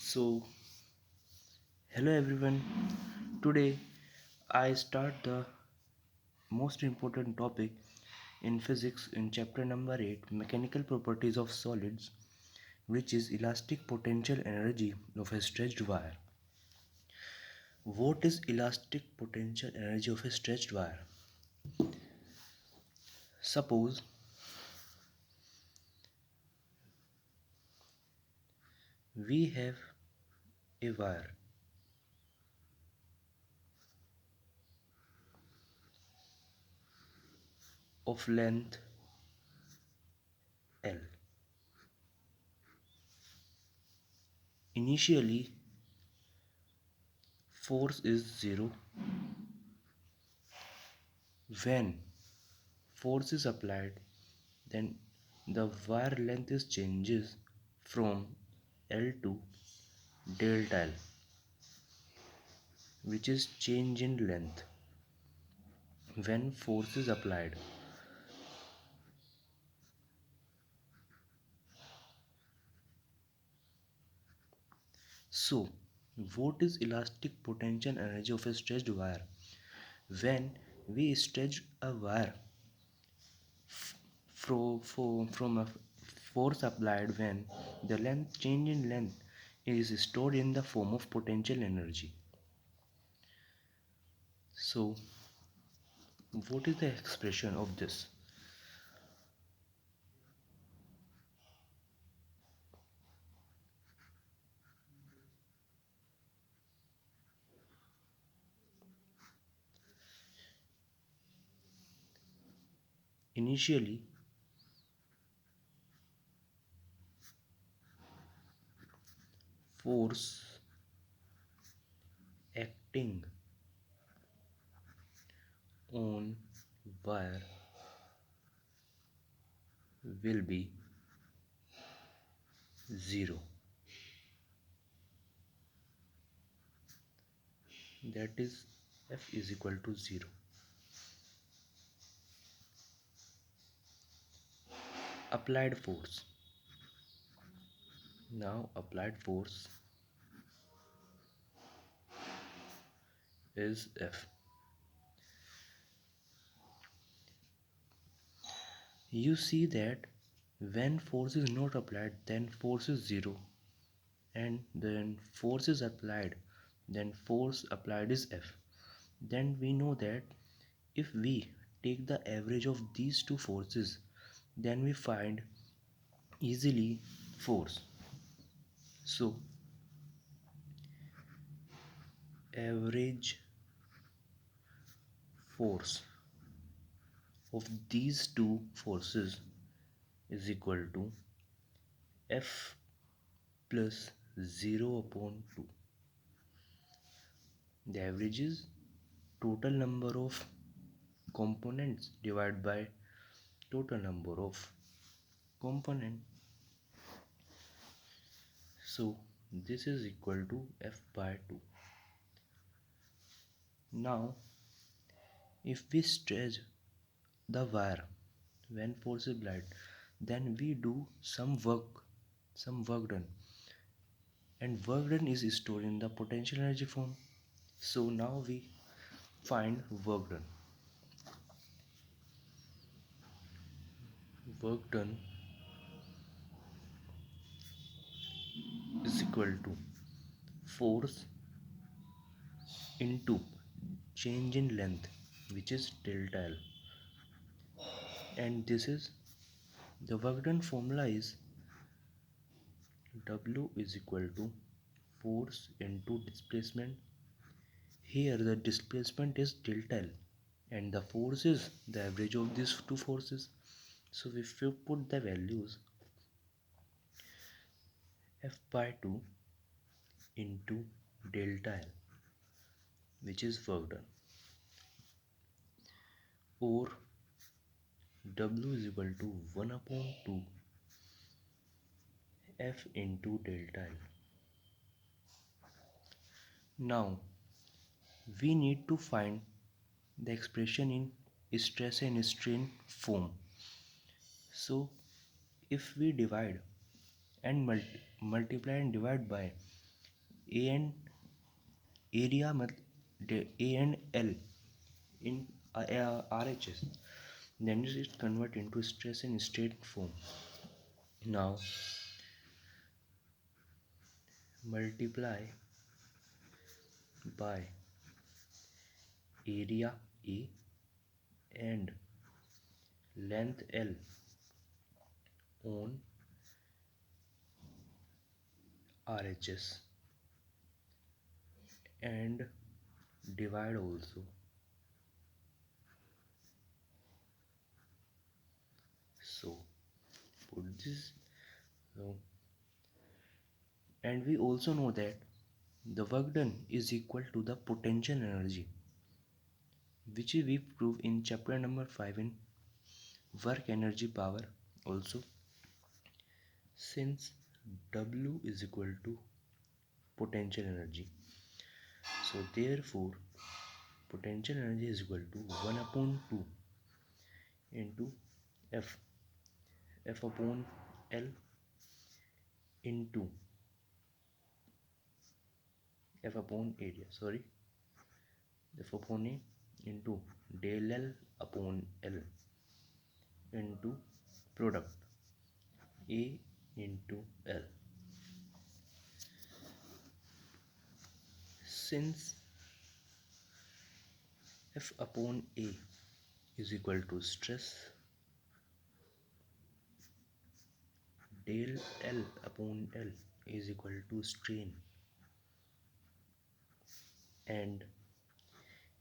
So, hello everyone. Today I start the most important topic in physics in chapter number 8 Mechanical Properties of Solids, which is elastic potential energy of a stretched wire. What is elastic potential energy of a stretched wire? Suppose we have a wire of length L. Initially, force is 0. When force is applied, then the wire length is changes from L to delta L, which is change in length when force is applied. So, what is elastic potential energy of a stretched wire? When we stretch a wire from a force applied, when the length change in length is stored in the form of potential energy. So, what is the expression of this? Initially, force acting on wire will be 0. That is F is equal to 0. Applied force. Now applied force is F. You see that when force is not applied, then force is 0, and then force is applied, then force applied is F. Then we know that if we take the average of these two forces, then we find easily force. So average force of these two forces is equal to F plus 0 upon 2. The average is total number of components divided by total number of component. So this is equal to F by 2. Now if we stretch the wire when force is applied, then we do some work done, and work done is stored in the potential energy form. So now we find work done. Work done is equal to force into change in length, which is delta L, and this is the work done formula is W is equal to force into displacement. Here the displacement is delta L and the force is the average of these two forces. So if you put the values F by 2 into delta L, which is work done, or W is equal to 1 upon 2 F into delta L. Now we need to find the expression in stress and strain form. So if we divide and multiply and divide by A and area A and L in RHS, then it is converted into stress and strain form. Now multiply by area A and length L on RHS and divide also. So put this. So, and we also know that the work done is equal to the potential energy, which we prove in chapter number 5 in work energy power also. Since W is equal to potential energy, so therefore potential energy is equal to 1 upon 2 into F, F upon L into F upon area, sorry, F upon A into del L upon L into product A into L. Since F upon A is equal to stress, del L upon L is equal to strain, and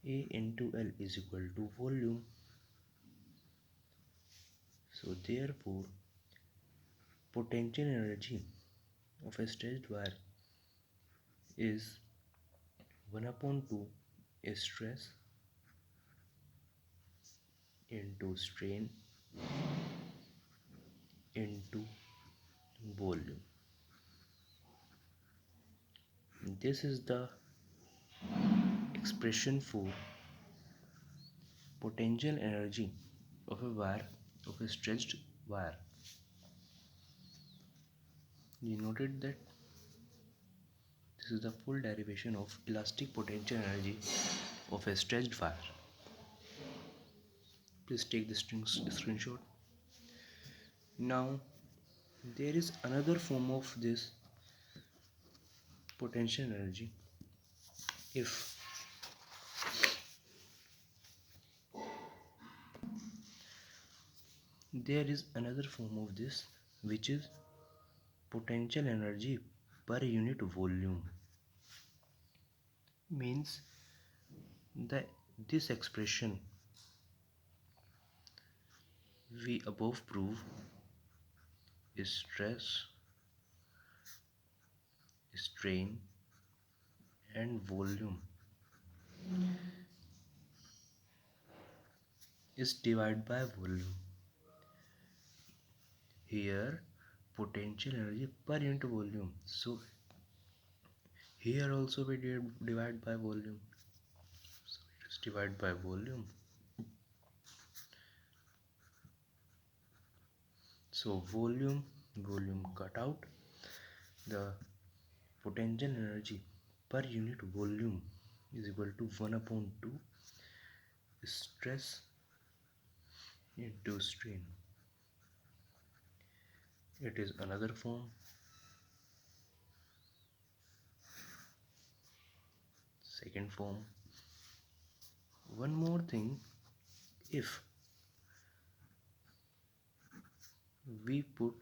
A into L is equal to volume. So therefore potential energy of a stretched wire is 1 upon 2 stress into strain into volume. This is the expression for potential energy of a wire, of a stretched wire. You noted that this is the full derivation of elastic potential energy of a stretched wire. Please take the screenshot. Now there is another form of this potential energy. If there is another form of this, which is potential energy per unit volume, means that this expression we above prove is stress, strain and volume is divided by volume. Here potential energy per unit volume, so here also we divide by volume, so it is divided by volume. So volume cut out, the potential energy per unit volume is equal to 1 upon 2 stress into strain. It is another form. Second form. One more thing, if we put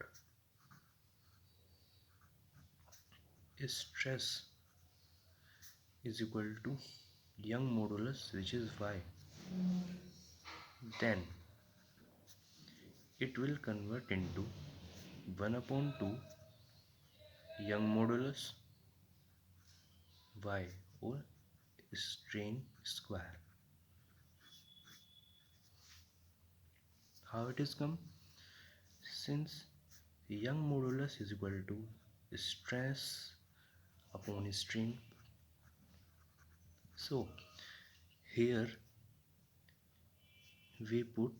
stress is equal to Young modulus, which is y, then it will convert into 1 upon 2 Young modulus y, or strain square. How it is come? Since Young modulus is equal to stress upon strain, so here we put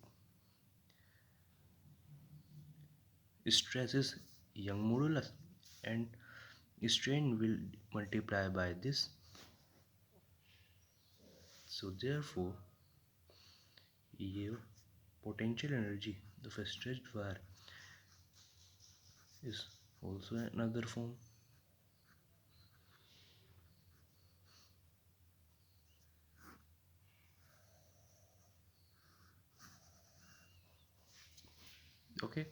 stress is Young modulus and strain will multiply by this. So therefore, your potential energy of a stretched wire is also another form. Okay.